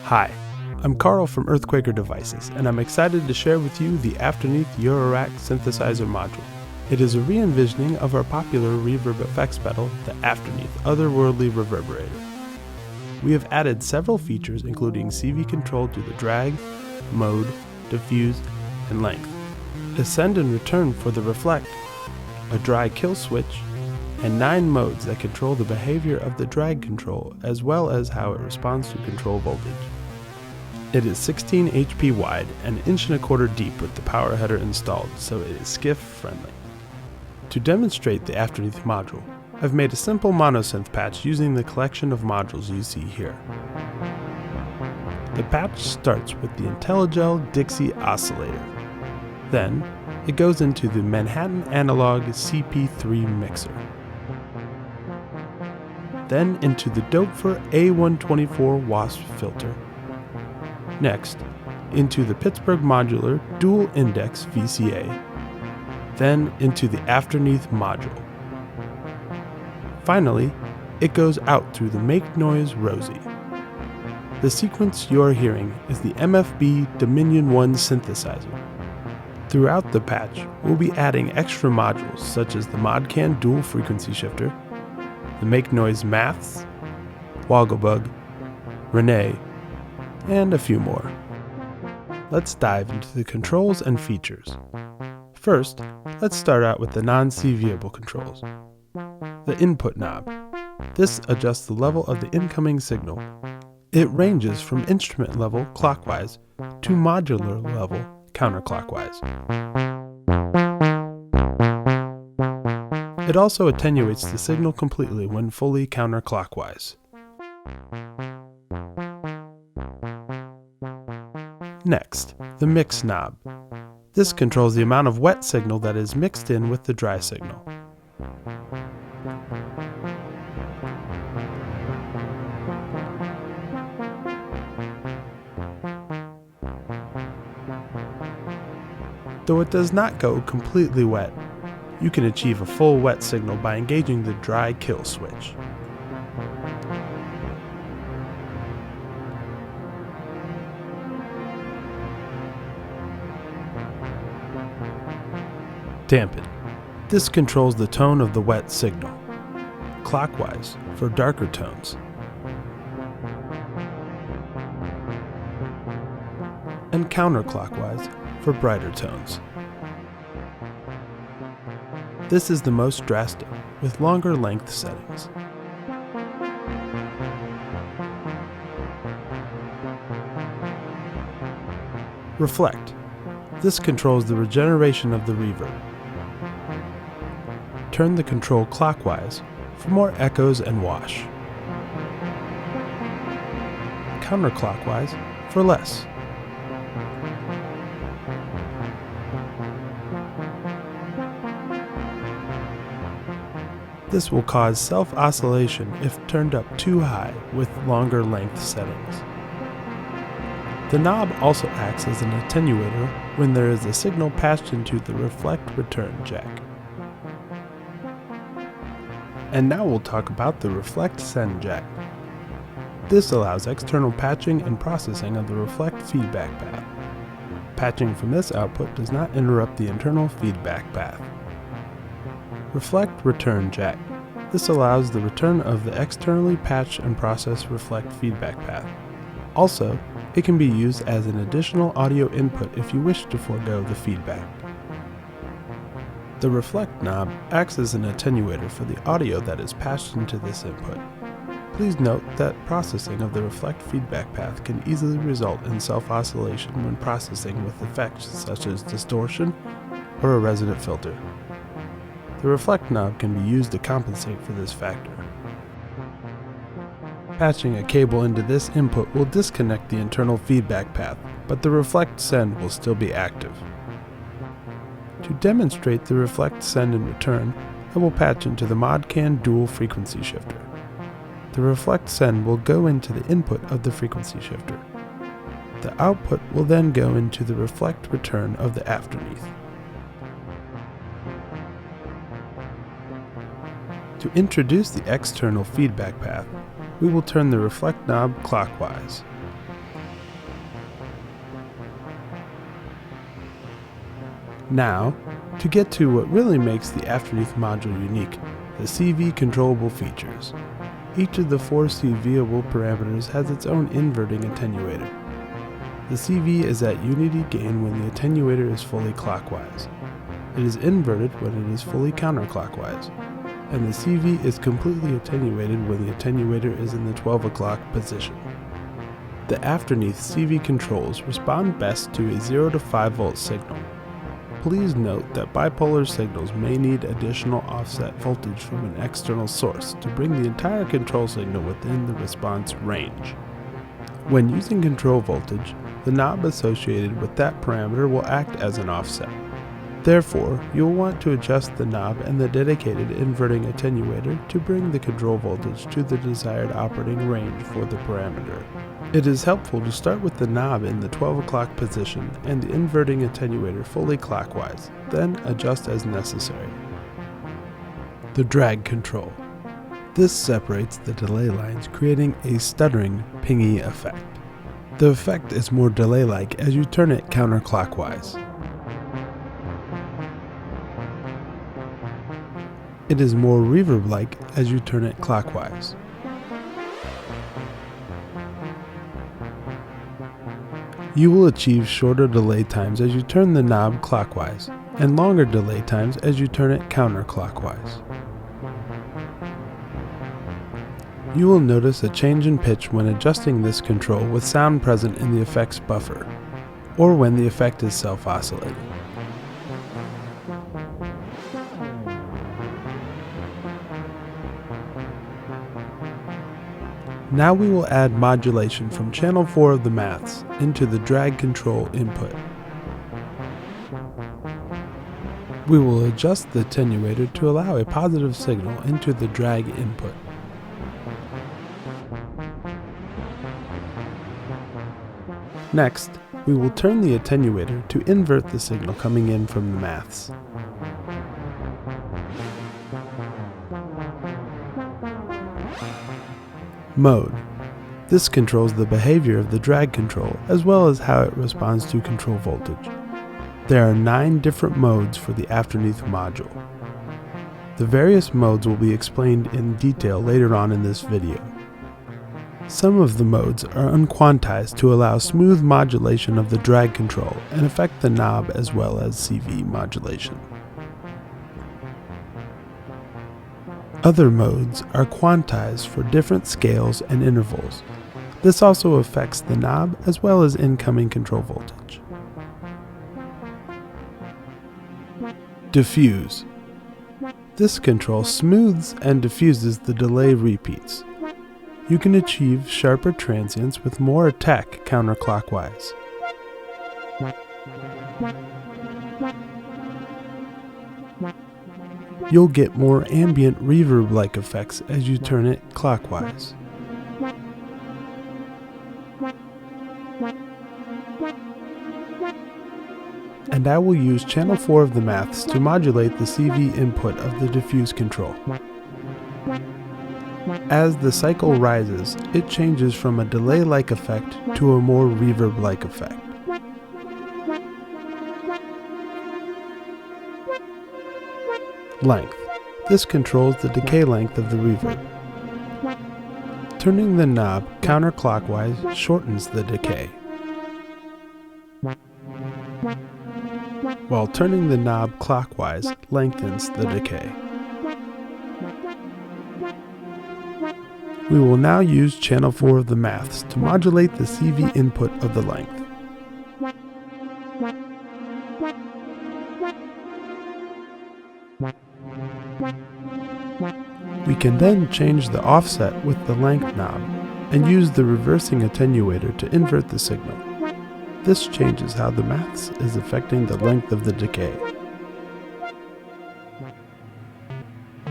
Hi, I'm Karl from Earthquaker Devices, and I'm excited to share with you the Afterneath Yuuro Rack synthesizer module. It is a re-envisioning of our popular reverb effects pedal, the Afterneath Otherworldly Reverberator. We have added several features including CV control to the drag, mode, diffuse, and length, a send and return for the reflect, a dry kill switch, and 9 modes that control the behavior of the drag control as well as how it responds to control voltage. It is 16 HP wide and 1.25 inches deep with the power header installed, so it is skiff friendly. To demonstrate the Afterneath module, I've made a simple monosynth patch using the collection of modules you see here. The patch starts with the Intellijel Dixie oscillator. Then, it goes into the Manhattan Analog CP3 mixer. Then into the Doepfer A124 Wasp filter. Next, into the Pittsburgh Modular Dual Index VCA. Then into the Afterneath module. Finally, it goes out through the Make Noise Rosie. The sequence you are hearing is the MFB Dominion 1 synthesizer. Throughout the patch, we'll be adding extra modules such as the Modcan dual frequency shifter, the Make Noise Maths, Wogglebug, René, and a few more. Let's dive into the controls and features. First, let's start out with the non-CVable controls. The input knob. This adjusts the level of the incoming signal. It ranges from instrument level clockwise to modular level counterclockwise. It also attenuates the signal completely when fully counterclockwise. Next, the mix knob. This controls the amount of wet signal that is mixed in with the dry signal. Though it does not go completely wet, you can achieve a full wet signal by engaging the dry kill switch. Dampen. This controls the tone of the wet signal, clockwise for darker tones, and counterclockwise for brighter tones. This is the most drastic, with longer length settings. Reflect. This controls the regeneration of the reverb. Turn the control clockwise for more echoes and wash. Counterclockwise for less. This will cause self-oscillation if turned up too high with longer length settings. The knob also acts as an attenuator when there is a signal patched into the Reflect return jack. And now we'll talk about the Reflect send jack. This allows external patching and processing of the Reflect feedback path. Patching from this output does not interrupt the internal feedback path. Reflect return jack. This allows the return of the externally patched and processed Reflect feedback path. Also, it can be used as an additional audio input if you wish to forego the feedback. The Reflect knob acts as an attenuator for the audio that is patched into this input. Please note that processing of the Reflect feedback path can easily result in self-oscillation when processing with effects such as distortion or a resonant filter. The Reflect knob can be used to compensate for this factor. Patching a cable into this input will disconnect the internal feedback path, but the Reflect send will still be active. To demonstrate the Reflect send and return, I will patch into the Modcan dual frequency shifter. The Reflect send will go into the input of the frequency shifter. The output will then go into the Reflect return of the Afterneath. To introduce the external feedback path, we will turn the Reflect knob clockwise. Now, to get to what really makes the Afterneath module unique, the CV controllable features. Each of the 4 CVable parameters has its own inverting attenuator. The CV is at unity gain when the attenuator is fully clockwise. It is inverted when it is fully counterclockwise, and the CV is completely attenuated when the attenuator is in the 12 o'clock position. The Afterneath CV controls respond best to a 0 to 5 volt signal. Please note that bipolar signals may need additional offset voltage from an external source to bring the entire control signal within the response range. When using control voltage, the knob associated with that parameter will act as an offset. Therefore, you will want to adjust the knob and the dedicated inverting attenuator to bring the control voltage to the desired operating range for the parameter. It is helpful to start with the knob in the 12 o'clock position and the inverting attenuator fully clockwise, then adjust as necessary. The drag control. This separates the delay lines, creating a stuttering, pingy effect. The effect is more delay-like as you turn it counterclockwise. It is more reverb-like as you turn it clockwise. You will achieve shorter delay times as you turn the knob clockwise, and longer delay times as you turn it counterclockwise. You will notice a change in pitch when adjusting this control with sound present in the effects buffer, or when the effect is self-oscillating. Now we will add modulation from channel 4 of the maths into the drag control input. We will adjust the attenuator to allow a positive signal into the drag input. Next, we will turn the attenuator to invert the signal coming in from the maths. Mode. This controls the behavior of the drag control as well as how it responds to control voltage. There are 9 different modes for the Afterneath module. The various modes will be explained in detail later on in this video. Some of the modes are unquantized to allow smooth modulation of the drag control and affect the knob as well as CV modulation. Other modes are quantized for different scales and intervals. This also affects the knob as well as incoming control voltage. Diffuse. This control smooths and diffuses the delay repeats. You can achieve sharper transients with more attack counterclockwise. You'll get more ambient reverb-like effects as you turn it clockwise. And I will use channel 4 of the maths to modulate the CV input of the diffuse control. As the cycle rises, it changes from a delay-like effect to a more reverb-like effect. Length. This controls the decay length of the reverb. Turning the knob counterclockwise shortens the decay, while turning the knob clockwise lengthens the decay. We will now use channel 4 of the maths to modulate the CV input of the length. We can then change the offset with the length knob and use the reversing attenuator to invert the signal. This changes how the maths is affecting the length of the decay.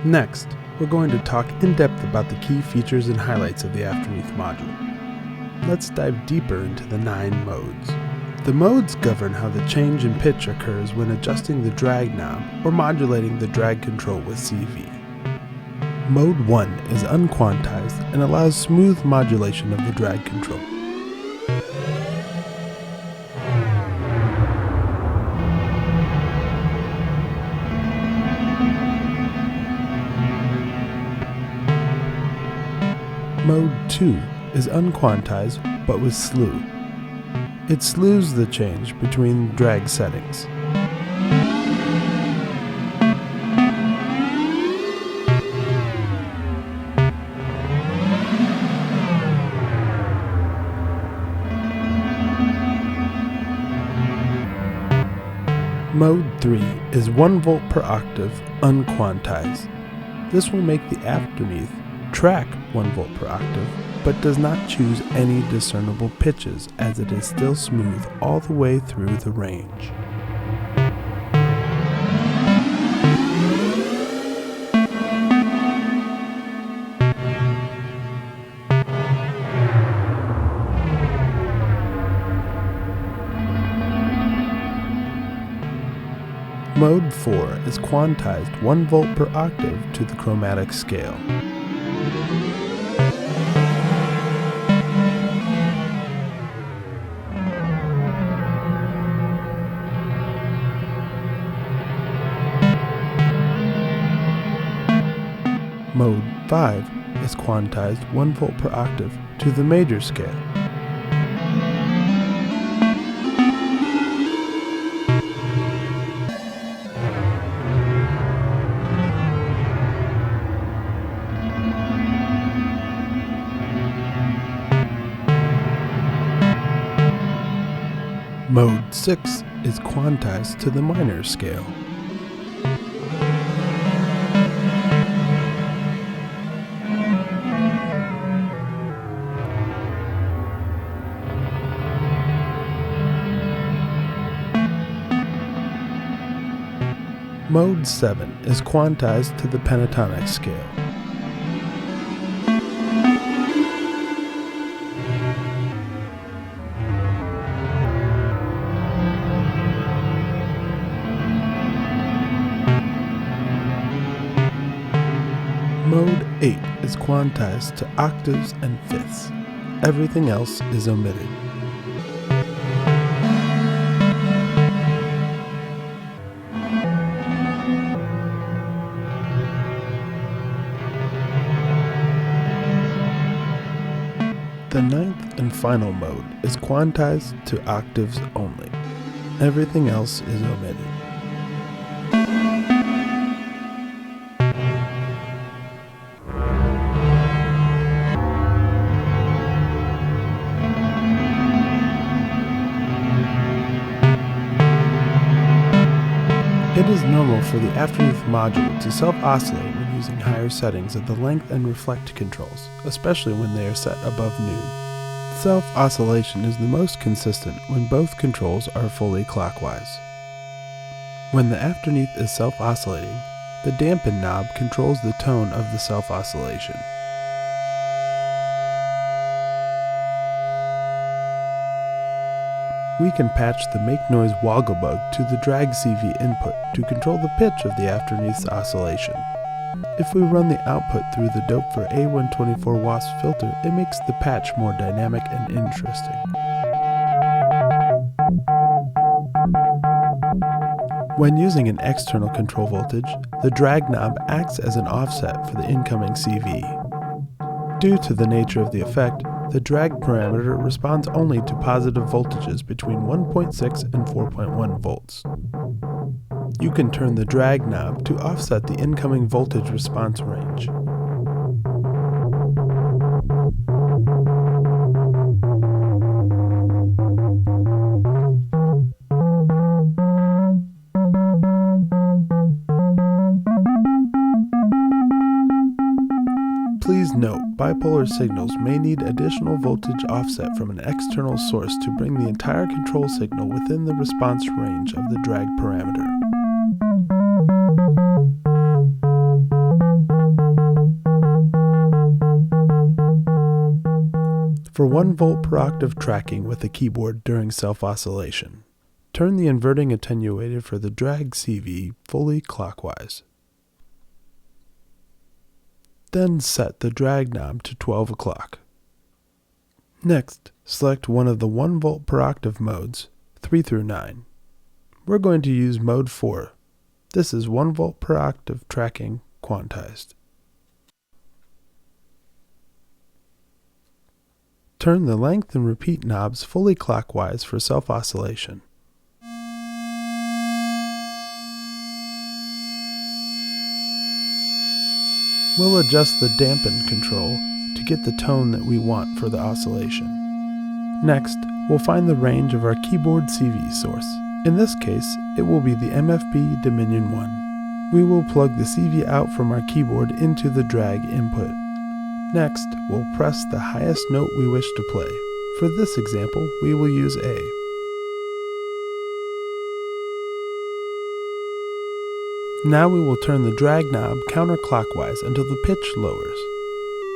Next, we're going to talk in depth about the key features and highlights of the Afterneath module. Let's dive deeper into the 9 modes. The modes govern how the change in pitch occurs when adjusting the drag knob or modulating the drag control with CV. Mode 1 is unquantized and allows smooth modulation of the drag control. Mode 2 is unquantized but with slew. It slews the change between drag settings. Mode 3 is 1 volt per octave unquantized. This will make the Afterneath track 1 volt per octave, but does not choose any discernible pitches as it is still smooth all the way through the range. Mode 4 is quantized 1 volt per octave to the chromatic scale. Mode 5 is quantized 1 volt per octave to the major scale. Mode 6 is quantized to the minor scale. Mode 7 is quantized to the pentatonic scale. Mode 8 is quantized to octaves and fifths. Everything else is omitted. The ninth and final mode is quantized to octaves only. Everything else is omitted. It is normal for the Afterneath module to self-oscillate when using higher settings of the length and reflect controls, especially when they are set above noon. Self-oscillation is the most consistent when both controls are fully clockwise. When the Afterneath is self-oscillating, the dampen knob controls the tone of the self-oscillation. We can patch the Make Noise Wogglebug to the drag CV input to control the pitch of the Afterneath's oscillation. If we run the output through the Doepfer A124 Wasp filter, it makes the patch more dynamic and interesting. When using an external control voltage, the drag knob acts as an offset for the incoming CV. Due to the nature of the effect, the drag parameter responds only to positive voltages between 1.6 and 4.1 volts. You can turn the drag knob to offset the incoming voltage response range. Please note, bipolar signals may need additional voltage offset from an external source to bring the entire control signal within the response range of the drag parameter. For 1 volt per octave tracking with the keyboard during self-oscillation, turn the inverting attenuator for the drag CV fully clockwise. Then set the drag knob to 12 o'clock. Next, select one of the 1 volt per octave modes, 3 through 9. We're going to use mode 4. This is 1 volt per octave tracking quantized. Turn the length and repeat knobs fully clockwise for self-oscillation. We'll adjust the dampen control to get the tone that we want for the oscillation. Next, we'll find the range of our keyboard CV source. In this case, it will be the MFB Dominion 1. We will plug the CV out from our keyboard into the drag input. Next, we'll press the highest note we wish to play. For this example, we will use A. Now we will turn the drag knob counterclockwise until the pitch lowers.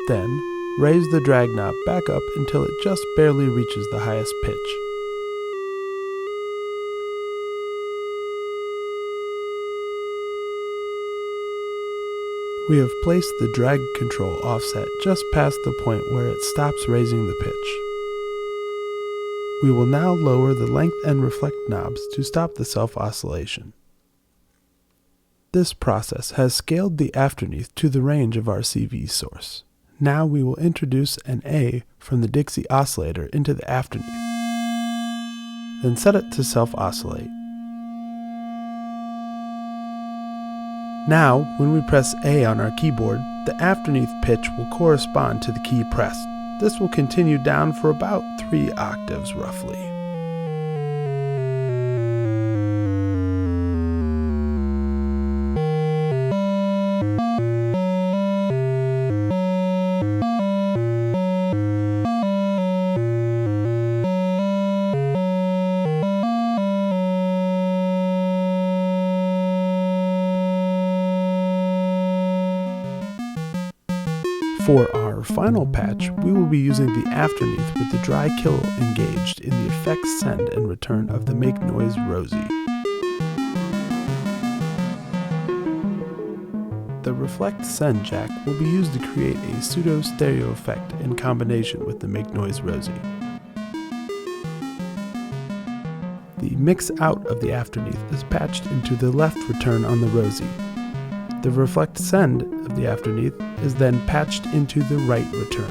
Then, raise the drag knob back up until it just barely reaches the highest pitch. We have placed the drag control offset just past the point where it stops raising the pitch. We will now lower the length and reflect knobs to stop the self-oscillation. This process has scaled the Afterneath to the range of our CV source. Now we will introduce an A from the Dixie oscillator into the Afterneath. Then set it to self-oscillate. Now, when we press A on our keyboard, the Afterneath pitch will correspond to the key pressed. This will continue down for about 3 octaves roughly. For our final patch, we will be using the Afterneath with the dry kill engaged in the effects send and return of the Make Noise Rosie. The Reflect Send jack will be used to create a pseudo-stereo effect in combination with the Make Noise Rosie. The mix out of the Afterneath is patched into the left return on the Rosie. The Reflect Send of the Afterneath is then patched into the right return.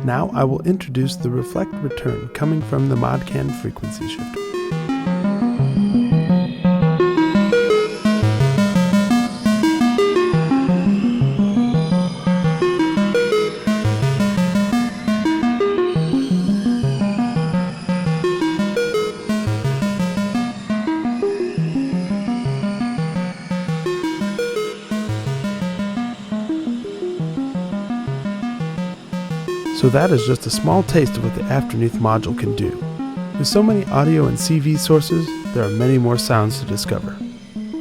Now I will introduce the Reflect Return coming from the Modcan frequency shifter. So that is just a small taste of what the Afterneath module can do. With so many audio and CV sources, there are many more sounds to discover.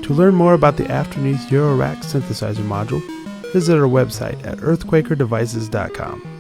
To learn more about the Afterneath Euro Rack synthesizer module, visit our website at earthquakerdevices.com.